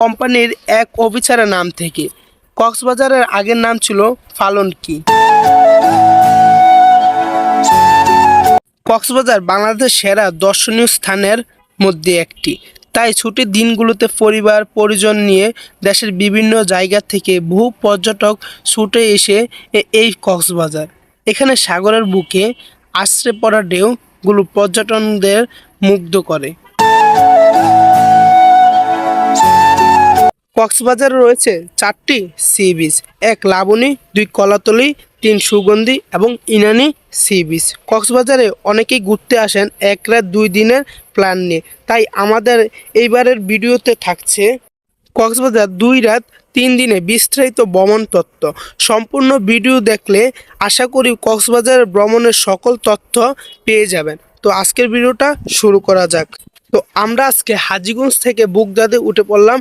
কোম্পানির এক অফিসারের নাম থেকে। কক্সবাজারের আগের নাম ছিল ফালনকি। কক্সবাজার বাংলাদেশের সেরা দর্শনীয় স্থানের মধ্যে একটি। তাই ছুটির দিনগুলোতে পরিবার পরিজন নিয়ে দেশের বিভিন্ন জায়গা থেকে বহু পর্যটক ছুটে এসে এই কক্সবাজার। এখানে সাগরের বুকে আছড়ে পড়া ঢেউগুলো পর্যটকদের মুগ্ধ করে। কক্সবাজারে রয়েছে 4টি সি বিচ, 1 লাবণী, 2 কলাতলি, 3 সুগন্ধি এবং ইনানি সি বিচ। কক্সবাজারে অনেকেই ঘুরতে আসেন 1 রাত 2 দিনের প্ল্যান নিয়ে। তাই আমাদের এইবারের ভিডিওতে থাকছে কক্সবাজার 2 রাত 3 দিনে বিস্তারিত ভ্রমণ তথ্য। সম্পূর্ণ ভিডিও দেখলে আশা করি কক্সবাজার ভ্রমণের সকল তথ্য পেয়ে যাবেন। তো আজকের ভিডিওটা শুরু করা যাক। তো আমরা আজকে হাজীগঞ্জ থেকে বুকদাতে উঠে পড়লাম।